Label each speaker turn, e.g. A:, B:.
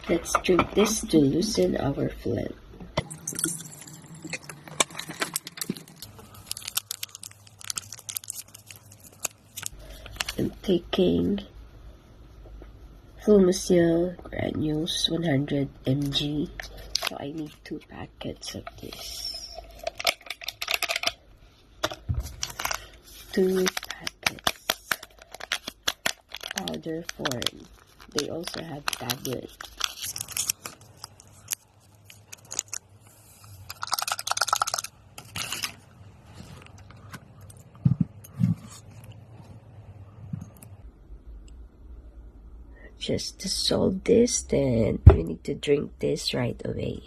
A: Let's drink this to loosen our phlegm. I'm taking Flumasil granules 100 mg, so I need 2 packets of this. 2 packets. Powder form. They also have tablet. Just dissolve this, then we need to drink this right away.